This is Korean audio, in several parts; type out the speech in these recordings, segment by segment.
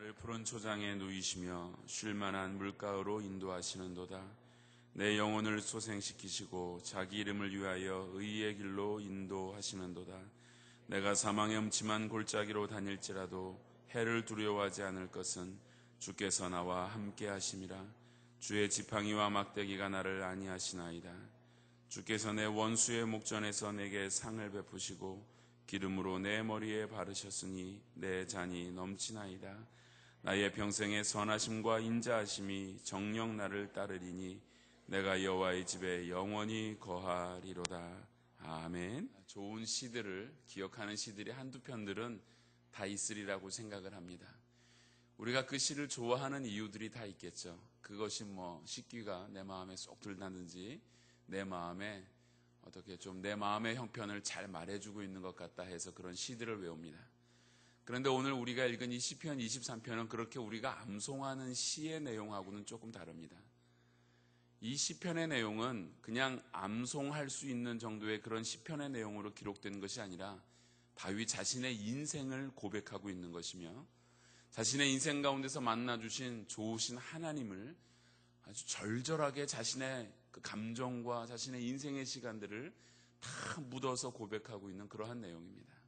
나를 푸른 초장에 누이시며 쉴만한 물가로 인도하시는도다. 내 영혼을 소생시키시고 자기 이름을 위하여 의의 길로 인도하시는도다. 내가 사망의 음침한 골짜기로 다닐지라도 해를 두려워하지 않을 것은 주께서 나와 함께 하심이라. 주의 지팡이와 막대기가 나를 안위하시나이다. 주께서 내 원수의 목전에서 내게 상을 베푸시고 기름으로 내 머리에 바르셨으니 내 잔이 넘치나이다. 나의 평생의 선하심과 인자하심이 정녕 나를 따르리니 내가 여호와의 집에 영원히 거하리로다. 아멘. 좋은 시들을 기억하는 시들이 한두 편들은 다 있으리라고 생각을 합니다. 우리가 그 시를 좋아하는 이유들이 다 있겠죠. 그것이 식기가 내 마음에 쏙 들다든지 내 마음에 어떻게 좀 내 마음의 형편을 잘 말해주고 있는 것 같다 해서 그런 시들을 외웁니다. 그런데 오늘 우리가 읽은 이 시편 23편은 그렇게 우리가 암송하는 시의 내용하고는 조금 다릅니다. 이 시편의 내용은 그냥 암송할 수 있는 정도의 그런 시편의 내용으로 기록된 것이 아니라 다윗 자신의 인생을 고백하고 있는 것이며 자신의 인생 가운데서 만나주신 좋으신 하나님을 아주 절절하게 자신의 그 감정과 자신의 인생의 시간들을 다 묻어서 고백하고 있는 그러한 내용입니다.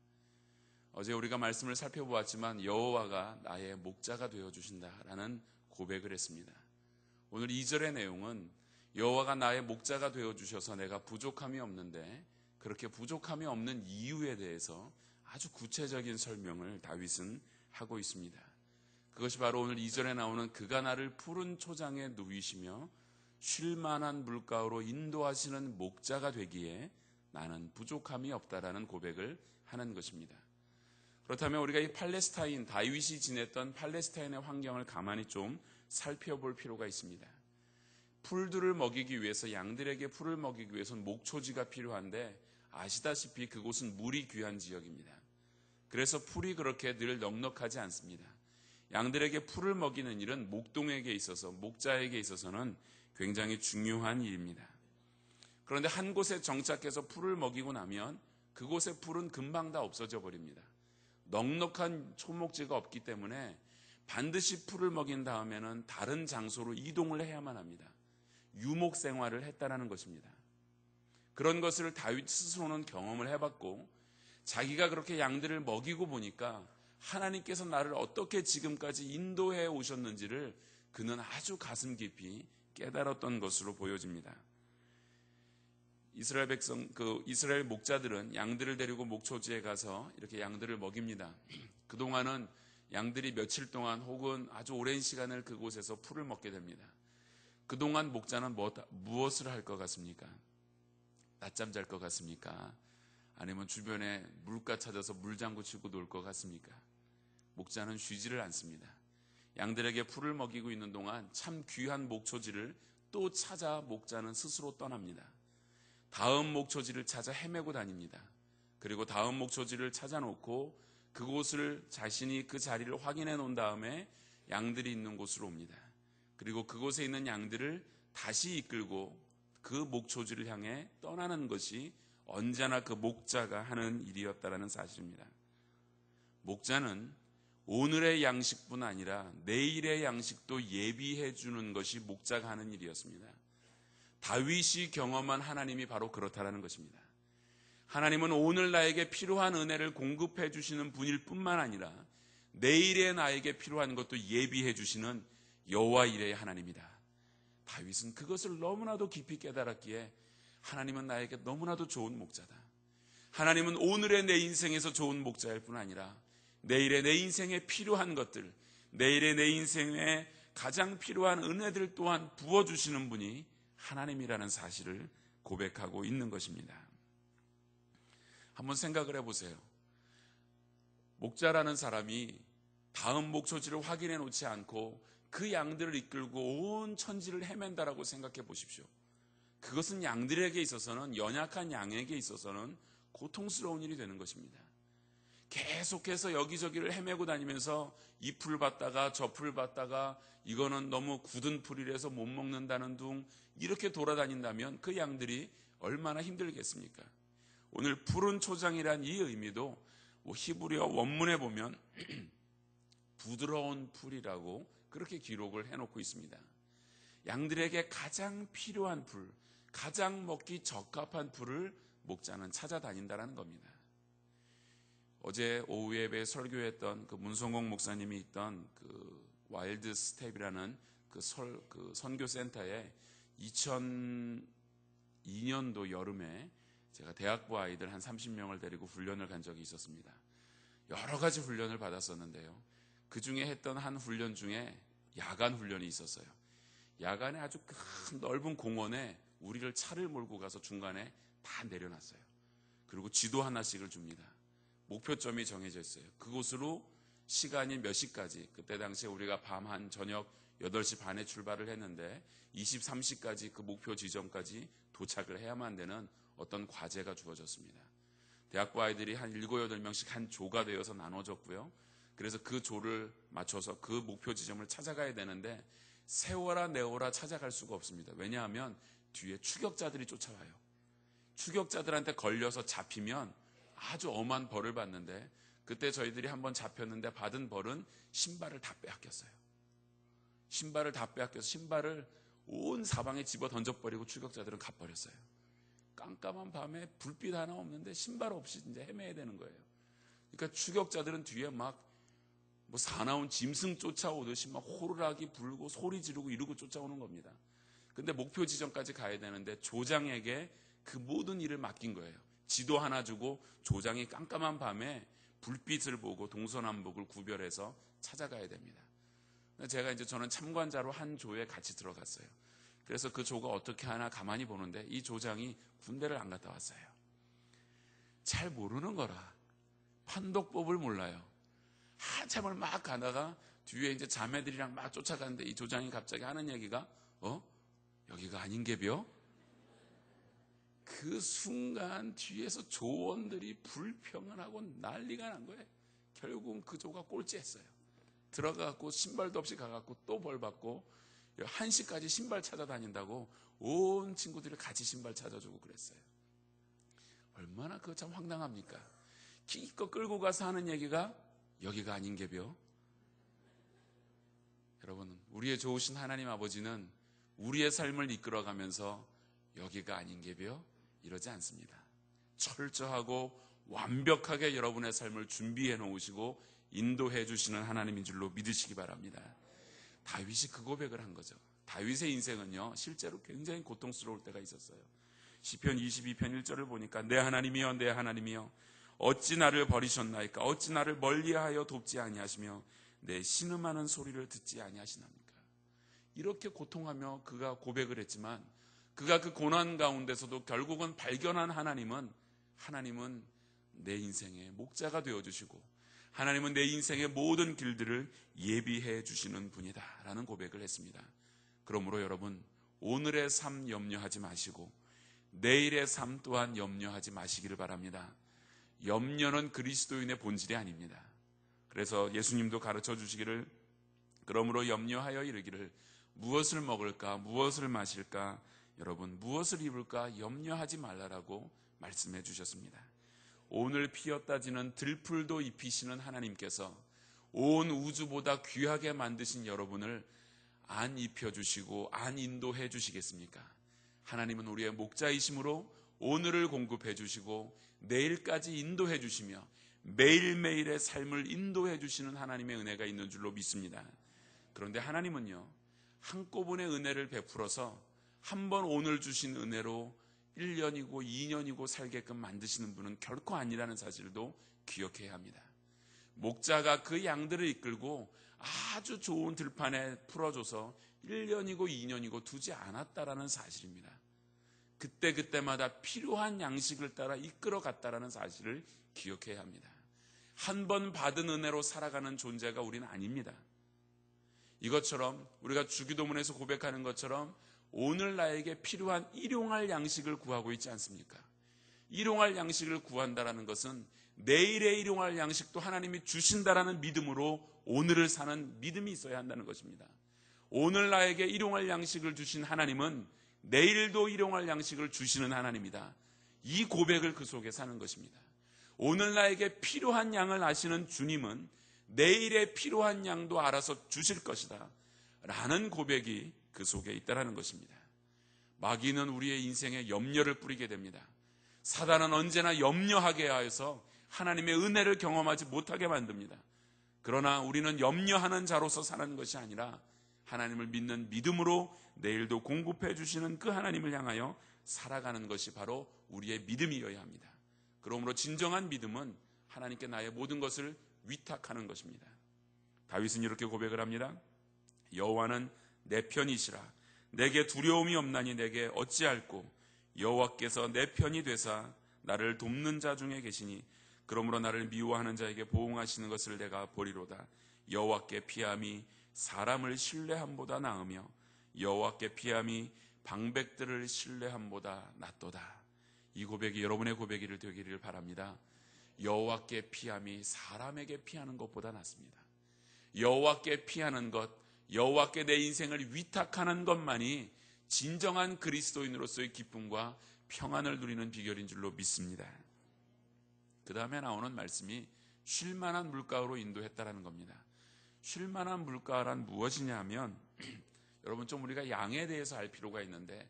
어제 우리가 말씀을 살펴보았지만 여호와가 나의 목자가 되어주신다라는 고백을 했습니다. 오늘 2절의 내용은 여호와가 나의 목자가 되어주셔서 내가 부족함이 없는데 그렇게 부족함이 없는 이유에 대해서 아주 구체적인 설명을 다윗은 하고 있습니다. 그것이 바로 오늘 2절에 나오는 그가 나를 푸른 초장에 누이시며 쉴만한 물가로 인도하시는 목자가 되기에 나는 부족함이 없다라는 고백을 하는 것입니다. 그렇다면 우리가 이 팔레스타인, 다윗이 지냈던 팔레스타인의 환경을 가만히 좀 살펴볼 필요가 있습니다. 풀들을 먹이기 위해서 양들에게 풀을 먹이기 위해서는 목초지가 필요한데 아시다시피 그곳은 물이 귀한 지역입니다. 그래서 풀이 그렇게 늘 넉넉하지 않습니다. 양들에게 풀을 먹이는 일은 목동에게 있어서 목자에게 있어서는 굉장히 중요한 일입니다. 그런데 한 곳에 정착해서 풀을 먹이고 나면 그곳의 풀은 금방 다 없어져 버립니다. 넉넉한 초목지가 없기 때문에 반드시 풀을 먹인 다음에는 다른 장소로 이동을 해야만 합니다. 유목 생활을 했다라는 것입니다. 그런 것을 다윗 스스로는 경험을 해봤고 자기가 그렇게 양들을 먹이고 보니까 하나님께서 나를 어떻게 지금까지 인도해 오셨는지를 그는 아주 가슴 깊이 깨달았던 것으로 보여집니다. 이스라엘 목자들은 양들을 데리고 목초지에 가서 이렇게 양들을 먹입니다. 그동안은 양들이 며칠 동안 혹은 아주 오랜 시간을 그곳에서 풀을 먹게 됩니다. 그동안 목자는 무엇을 할 것 같습니까? 낮잠 잘 것 같습니까? 아니면 주변에 물가 찾아서 물장구 치고 놀 것 같습니까? 목자는 쉬지를 않습니다. 양들에게 풀을 먹이고 있는 동안 참 귀한 목초지를 또 찾아 목자는 스스로 떠납니다. 다음 목초지를 찾아 헤매고 다닙니다. 그리고 다음 목초지를 찾아놓고 그곳을 자신이 그 자리를 확인해 놓은 다음에 양들이 있는 곳으로 옵니다. 그리고 그곳에 있는 양들을 다시 이끌고 그 목초지를 향해 떠나는 것이 언제나 그 목자가 하는 일이었다라는 사실입니다. 목자는 오늘의 양식뿐 아니라 내일의 양식도 예비해 주는 것이 목자가 하는 일이었습니다. 다윗이 경험한 하나님이 바로 그렇다라는 것입니다. 하나님은 오늘 나에게 필요한 은혜를 공급해 주시는 분일 뿐만 아니라 내일의 나에게 필요한 것도 예비해 주시는 여호와 이레의 하나님이다. 다윗은 그것을 너무나도 깊이 깨달았기에 하나님은 나에게 너무나도 좋은 목자다. 하나님은 오늘의 내 인생에서 좋은 목자일 뿐 아니라 내일의 내 인생에 필요한 것들, 내일의 내 인생에 가장 필요한 은혜들 또한 부어주시는 분이 하나님이라는 사실을 고백하고 있는 것입니다. 한번 생각을 해보세요. 목자라는 사람이 다음 목초지를 확인해 놓지 않고 그 양들을 이끌고 온 천지를 헤맨다라고 생각해 보십시오. 그것은 양들에게 있어서는, 연약한 양에게 있어서는 고통스러운 일이 되는 것입니다. 계속해서 여기저기를 헤매고 다니면서 이 풀 받다가 저 풀 받다가 이거는 너무 굳은 풀이라서 못 먹는다는 둥 이렇게 돌아다닌다면 그 양들이 얼마나 힘들겠습니까? 오늘 푸른 초장이란 이 의미도 히브리어 원문에 보면 부드러운 풀이라고 그렇게 기록을 해놓고 있습니다. 양들에게 가장 필요한 풀, 가장 먹기 적합한 풀을 목자는 찾아다닌다는 겁니다. 어제 오후 예배에 설교했던 그 문성공 목사님이 있던 그 와일드 스텝이라는 그 선교 센터에 2002년도 여름에 제가 대학부 아이들 한 30명을 데리고 훈련을 간 적이 있었습니다. 여러 가지 훈련을 받았었는데요. 그 중에 했던 한 훈련 중에 야간 훈련이 있었어요. 야간에 아주 큰 넓은 공원에 우리를 차를 몰고 가서 중간에 다 내려놨어요. 그리고 지도 하나씩을 줍니다. 목표점이 정해져 있어요. 그곳으로 시간이 몇 시까지, 그때 당시에 우리가 밤 한 저녁 8시 반에 출발을 했는데 23시까지 그 목표 지점까지 도착을 해야만 되는 어떤 과제가 주어졌습니다. 대학부 아이들이 한 7, 8명씩 한 조가 되어서 나눠졌고요. 그래서 그 조를 맞춰서 그 목표 지점을 찾아가야 되는데 세워라 내워라 찾아갈 수가 없습니다. 왜냐하면 뒤에 추격자들이 쫓아와요. 추격자들한테 걸려서 잡히면 아주 엄한 벌을 받는데, 그때 저희들이 한번 잡혔는데 받은 벌은 신발을 다 빼앗겼어요. 신발을 다 빼앗겨서 신발을 온 사방에 집어 던져버리고 추격자들은 가버렸어요. 깜깜한 밤에 불빛 하나 없는데 신발 없이 이제 헤매야 되는 거예요. 그러니까 추격자들은 뒤에 막 뭐 사나운 짐승 쫓아오듯이 막 호루라기 불고 소리 지르고 이러고 쫓아오는 겁니다. 근데 목표 지점까지 가야 되는데 조장에게 그 모든 일을 맡긴 거예요. 지도 하나 주고 조장이 깜깜한 밤에 불빛을 보고 동서남북을 구별해서 찾아가야 됩니다. 제가 이제 저는 참관자로 한 조에 같이 들어갔어요. 그래서 그 조가 어떻게 하나 가만히 보는데 이 조장이 군대를 안 갔다 왔어요. 잘 모르는 거라. 판독법을 몰라요. 한참을 막 가다가 뒤에 이제 자매들이랑 막 쫓아가는데 이 조장이 갑자기 하는 얘기가 여기가 아닌게벼? 그 순간 뒤에서 조원들이 불평하고 난리가 난 거예요. 결국은 그 조가 꼴찌했어요. 들어가고 신발도 없이 가갖고 또 벌 받고 1시까지 신발 찾아다닌다고 온 친구들이 같이 신발 찾아주고 그랬어요. 얼마나 그거 참 황당합니까? 기껏 끌고 가서 하는 얘기가 여기가 아닌게벼? 여러분, 우리의 좋으신 하나님 아버지는 우리의 삶을 이끌어가면서 여기가 아닌게벼? 이러지 않습니다. 철저하고 완벽하게 여러분의 삶을 준비해 놓으시고 인도해 주시는 하나님인 줄로 믿으시기 바랍니다. 다윗이 그 고백을 한 거죠. 다윗의 인생은요, 실제로 굉장히 고통스러울 때가 있었어요. 시편 22편 1절을 보니까 내 하나님이여 내 하나님이여 어찌 나를 버리셨나이까? 어찌 나를 멀리하여 돕지 아니하시며 내 신음하는 소리를 듣지 아니하시나이까? 이렇게 고통하며 그가 고백을 했지만 그가 그 고난 가운데서도 결국은 발견한 하나님은 내 인생의 목자가 되어주시고 하나님은 내 인생의 모든 길들을 예비해 주시는 분이다 라는 고백을 했습니다. 그러므로 여러분, 오늘의 삶 염려하지 마시고 내일의 삶 또한 염려하지 마시기를 바랍니다. 염려는 그리스도인의 본질이 아닙니다. 그래서 예수님도 가르쳐 주시기를 그러므로 염려하여 이르기를 무엇을 먹을까 무엇을 마실까 여러분 무엇을 입을까 염려하지 말라라고 말씀해 주셨습니다. 오늘 피었다 지는 들풀도 입히시는 하나님께서 온 우주보다 귀하게 만드신 여러분을 안 입혀주시고 안 인도해 주시겠습니까? 하나님은 우리의 목자이심으로 오늘을 공급해 주시고 내일까지 인도해 주시며 매일매일의 삶을 인도해 주시는 하나님의 은혜가 있는 줄로 믿습니다. 그런데 하나님은요, 한꺼번에 은혜를 베풀어서 한번 오늘 주신 은혜로 1년이고 2년이고 살게끔 만드시는 분은 결코 아니라는 사실도 기억해야 합니다. 목자가 그 양들을 이끌고 아주 좋은 들판에 풀어줘서 1년이고 2년이고 두지 않았다라는 사실입니다. 그때마다 필요한 양식을 따라 이끌어갔다라는 사실을 기억해야 합니다. 한 번 받은 은혜로 살아가는 존재가 우리는 아닙니다. 이것처럼 우리가 주기도문에서 고백하는 것처럼 오늘 나에게 필요한 일용할 양식을 구하고 있지 않습니까? 일용할 양식을 구한다라는 것은 내일의 일용할 양식도 하나님이 주신다라는 믿음으로 오늘을 사는 믿음이 있어야 한다는 것입니다. 오늘 나에게 일용할 양식을 주신 하나님은 내일도 일용할 양식을 주시는 하나님이다. 이 고백을 그 속에 사는 것입니다. 오늘 나에게 필요한 양을 아시는 주님은 내일에 필요한 양도 알아서 주실 것이다 라는 고백이 그 속에 있다는 것입니다. 마귀는 우리의 인생에 염려를 뿌리게 됩니다. 사단은 언제나 염려하게 하여서 하나님의 은혜를 경험하지 못하게 만듭니다. 그러나 우리는 염려하는 자로서 사는 것이 아니라 하나님을 믿는 믿음으로 내일도 공급해 주시는 그 하나님을 향하여 살아가는 것이 바로 우리의 믿음이어야 합니다. 그러므로 진정한 믿음은 하나님께 나의 모든 것을 위탁하는 것입니다. 다윗은 이렇게 고백을 합니다. 여호와는 내 편이시라. 내게 두려움이 없나니 내게 어찌할꼬. 여호와께서 내 편이 되사 나를 돕는 자 중에 계시니 그러므로 나를 미워하는 자에게 보응하시는 것을 내가 보리로다. 여호와께 피함이 사람을 신뢰함보다 나으며 여호와께 피함이 방백들을 신뢰함보다 낫도다. 이 고백이 여러분의 고백이 되기를 바랍니다. 여호와께 피함이 사람에게 피하는 것보다 낫습니다. 여호와께 피하는 것, 여호와께 내 인생을 위탁하는 것만이 진정한 그리스도인으로서의 기쁨과 평안을 누리는 비결인 줄로 믿습니다. 그 다음에 나오는 말씀이 쉴만한 물가로 인도했다라는 겁니다. 쉴만한 물가란 무엇이냐 하면 여러분 좀 우리가 양에 대해서 알 필요가 있는데,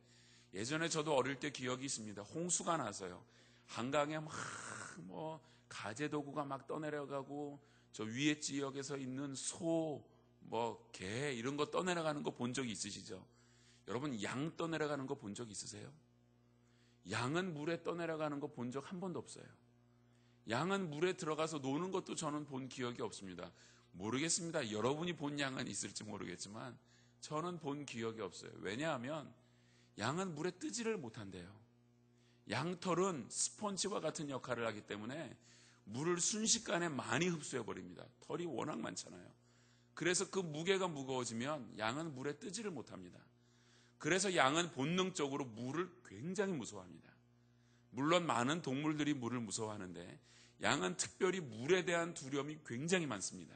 예전에 저도 어릴 때 기억이 있습니다. 홍수가 나서요, 한강에 막 가재도구가 막 떠내려가고 저 위에 지역에서 있는 소, 개 이런 거 떠내려가는 거 본 적이 있으시죠? 여러분 양 떠내려가는 거 본 적 있으세요? 양은 물에 떠내려가는 거 본 적 한 번도 없어요. 양은 물에 들어가서 노는 것도 저는 본 기억이 없습니다. 모르겠습니다. 여러분이 본 양은 있을지 모르겠지만 저는 본 기억이 없어요. 왜냐하면 양은 물에 뜨지를 못한대요. 양털은 스펀지와 같은 역할을 하기 때문에 물을 순식간에 많이 흡수해버립니다. 털이 워낙 많잖아요. 그래서 그 무게가 무거워지면 양은 물에 뜨지를 못합니다. 그래서 양은 본능적으로 물을 굉장히 무서워합니다. 물론 많은 동물들이 물을 무서워하는데 양은 특별히 물에 대한 두려움이 굉장히 많습니다.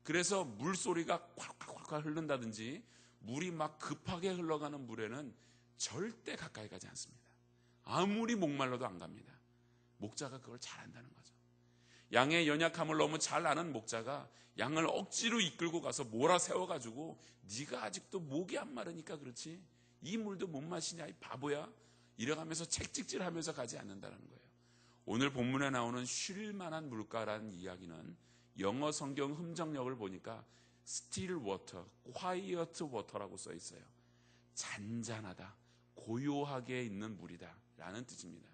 그래서 물소리가 콸콸콸콸 흐른다든지 물이 막 급하게 흘러가는 물에는 절대 가까이 가지 않습니다. 아무리 목말라도 안 갑니다. 목자가 그걸 잘 안다는 거죠. 양의 연약함을 너무 잘 아는 목자가 양을 억지로 이끌고 가서 몰아세워가지고 네가 아직도 목이 안 마르니까 그렇지 이 물도 못 마시냐 이 바보야, 이래가면서 책찍질하면서 가지 않는다는 거예요. 오늘 본문에 나오는 쉴만한 물가라는 이야기는 영어 성경 흠정력을 보니까 still water, quiet water라고 써 있어요. 잔잔하다, 고요하게 있는 물이다 라는 뜻입니다.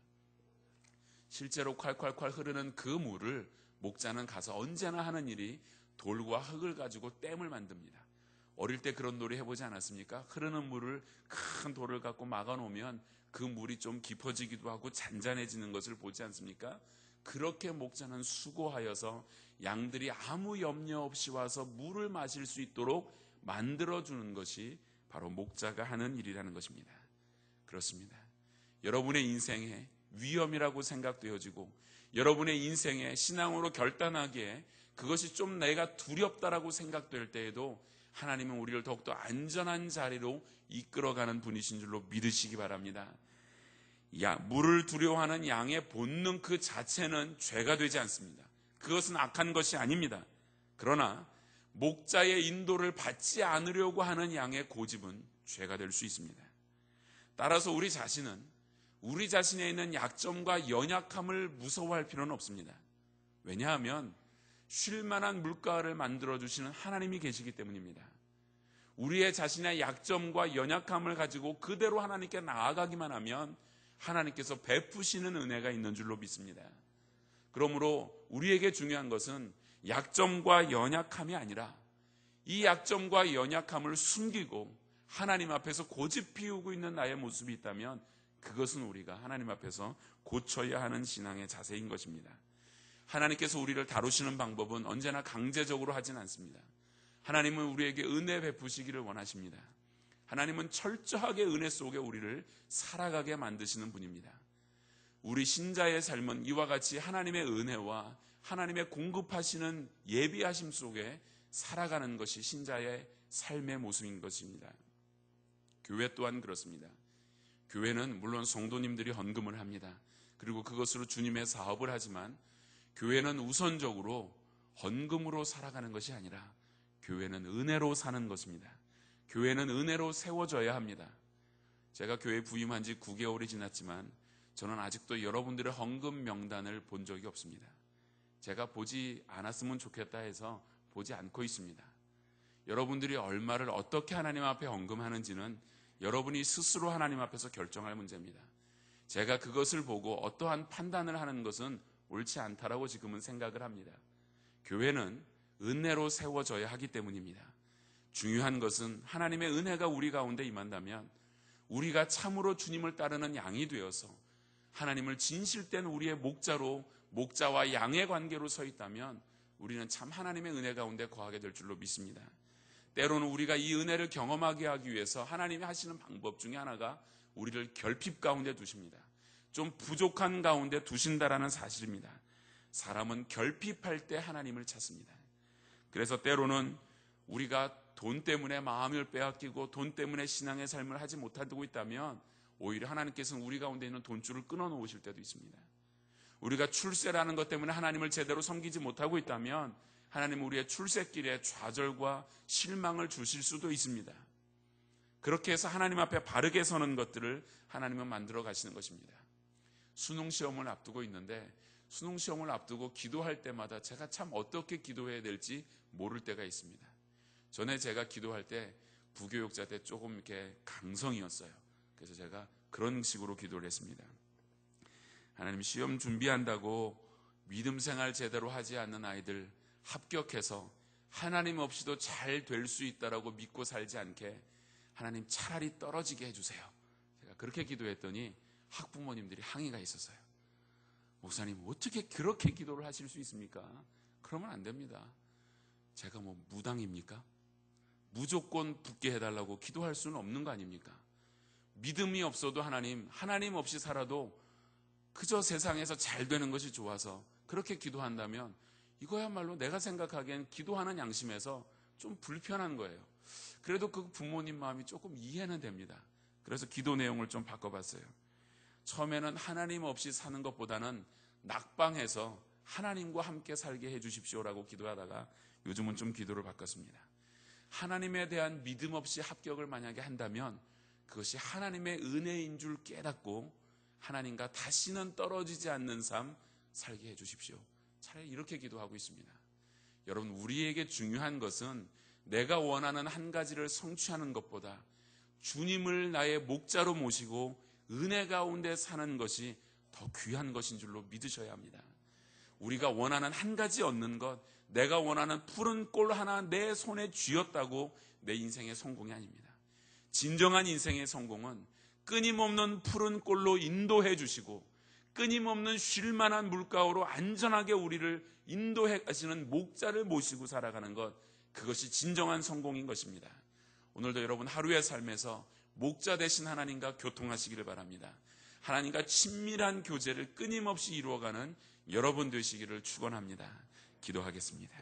실제로 콸콸콸 흐르는 그 물을 목자는 가서 언제나 하는 일이 돌과 흙을 가지고 댐을 만듭니다. 어릴 때 그런 놀이 해보지 않았습니까? 흐르는 물을 큰 돌을 갖고 막아놓으면 그 물이 좀 깊어지기도 하고 잔잔해지는 것을 보지 않습니까? 그렇게 목자는 수고하여서 양들이 아무 염려 없이 와서 물을 마실 수 있도록 만들어주는 것이 바로 목자가 하는 일이라는 것입니다. 그렇습니다. 여러분의 인생에 위험이라고 생각되어지고 여러분의 인생에 신앙으로 결단하기에 그것이 좀 내가 두렵다라고 생각될 때에도 하나님은 우리를 더욱더 안전한 자리로 이끌어가는 분이신 줄로 믿으시기 바랍니다. 물을 두려워하는 양의 본능 그 자체는 죄가 되지 않습니다. 그것은 악한 것이 아닙니다. 그러나 목자의 인도를 받지 않으려고 하는 양의 고집은 죄가 될 수 있습니다. 따라서 우리 자신은 우리 자신에 있는 약점과 연약함을 무서워할 필요는 없습니다. 왜냐하면 쉴만한 물가를 만들어주시는 하나님이 계시기 때문입니다. 우리의 자신의 약점과 연약함을 가지고 그대로 하나님께 나아가기만 하면 하나님께서 베푸시는 은혜가 있는 줄로 믿습니다. 그러므로 우리에게 중요한 것은 약점과 연약함이 아니라 이 약점과 연약함을 숨기고 하나님 앞에서 고집 피우고 있는 나의 모습이 있다면 그것은 우리가 하나님 앞에서 고쳐야 하는 신앙의 자세인 것입니다. 하나님께서 우리를 다루시는 방법은 언제나 강제적으로 하진 않습니다. 하나님은 우리에게 은혜 베푸시기를 원하십니다. 하나님은 철저하게 은혜 속에 우리를 살아가게 만드시는 분입니다. 우리 신자의 삶은 이와 같이 하나님의 은혜와 하나님의 공급하시는 예비하심 속에 살아가는 것이 신자의 삶의 모습인 것입니다. 교회 또한 그렇습니다. 교회는 물론 성도님들이 헌금을 합니다. 그리고 그것으로 주님의 사업을 하지만 교회는 우선적으로 헌금으로 살아가는 것이 아니라 교회는 은혜로 사는 것입니다. 교회는 은혜로 세워져야 합니다. 제가 교회 부임한 지 9개월이 지났지만 저는 아직도 여러분들의 헌금 명단을 본 적이 없습니다. 제가 보지 않았으면 좋겠다 해서 보지 않고 있습니다. 여러분들이 얼마를 어떻게 하나님 앞에 헌금하는지는 여러분이 스스로 하나님 앞에서 결정할 문제입니다. 제가 그것을 보고 어떠한 판단을 하는 것은 옳지 않다라고 지금은 생각을 합니다. 교회는 은혜로 세워져야 하기 때문입니다. 중요한 것은 하나님의 은혜가 우리 가운데 임한다면 우리가 참으로 주님을 따르는 양이 되어서 하나님을 진실된 우리의 목자와 양의 관계로 서 있다면 우리는 참 하나님의 은혜 가운데 거하게 될 줄로 믿습니다. 때로는 우리가 이 은혜를 경험하게 하기 위해서 하나님이 하시는 방법 중에 하나가 우리를 결핍 가운데 두십니다. 좀 부족한 가운데 두신다라는 사실입니다. 사람은 결핍할 때 하나님을 찾습니다. 그래서 때로는 우리가 돈 때문에 마음을 빼앗기고 돈 때문에 신앙의 삶을 하지 못하고 있다면 오히려 하나님께서는 우리 가운데 있는 돈줄을 끊어놓으실 때도 있습니다. 우리가 출세라는 것 때문에 하나님을 제대로 섬기지 못하고 있다면 하나님은 우리의 출세길에 좌절과 실망을 주실 수도 있습니다. 그렇게 해서 하나님 앞에 바르게 서는 것들을 하나님은 만들어 가시는 것입니다. 수능시험을 앞두고 있는데 수능시험을 앞두고 기도할 때마다 제가 참 어떻게 기도해야 될지 모를 때가 있습니다. 전에 제가 기도할 때 부교육자 때 조금 이렇게 강성이었어요. 그래서 제가 그런 식으로 기도를 했습니다. 하나님, 시험 준비한다고 믿음 생활 제대로 하지 않는 아이들 합격해서 하나님 없이도 잘 될 수 있다라고 믿고 살지 않게 하나님 차라리 떨어지게 해주세요. 제가 그렇게 기도했더니 학부모님들이 항의가 있었어요. 목사님, 어떻게 그렇게 기도를 하실 수 있습니까? 그러면 안 됩니다. 제가 뭐 무당입니까? 무조건 붙게 해달라고 기도할 수는 없는 거 아닙니까? 믿음이 없어도 하나님 없이 살아도 그저 세상에서 잘 되는 것이 좋아서 그렇게 기도한다면 이거야말로 내가 생각하기엔 기도하는 양심에서 좀 불편한 거예요. 그래도 그 부모님 마음이 조금 이해는 됩니다. 그래서 기도 내용을 좀 바꿔봤어요. 처음에는 하나님 없이 사는 것보다는 낙방해서 하나님과 함께 살게 해주십시오라고 기도하다가 요즘은 좀 기도를 바꿨습니다. 하나님에 대한 믿음 없이 합격을 만약에 한다면 그것이 하나님의 은혜인 줄 깨닫고 하나님과 다시는 떨어지지 않는 삶 살게 해주십시오. 차라리 이렇게 기도하고 있습니다. 여러분, 우리에게 중요한 것은 내가 원하는 한 가지를 성취하는 것보다 주님을 나의 목자로 모시고 은혜 가운데 사는 것이 더 귀한 것인 줄로 믿으셔야 합니다. 우리가 원하는 한 가지 얻는 것, 내가 원하는 푸른 꼴 하나 내 손에 쥐었다고 내 인생의 성공이 아닙니다. 진정한 인생의 성공은 끊임없는 푸른 꼴로 인도해 주시고 끊임없는 쉴만한 물가로 안전하게 우리를 인도해 가시는 목자를 모시고 살아가는 것, 그것이 진정한 성공인 것입니다. 오늘도 여러분 하루의 삶에서 목자 되신 하나님과 교통하시기를 바랍니다. 하나님과 친밀한 교제를 끊임없이 이루어가는 여러분 되시기를 축원합니다. 기도하겠습니다.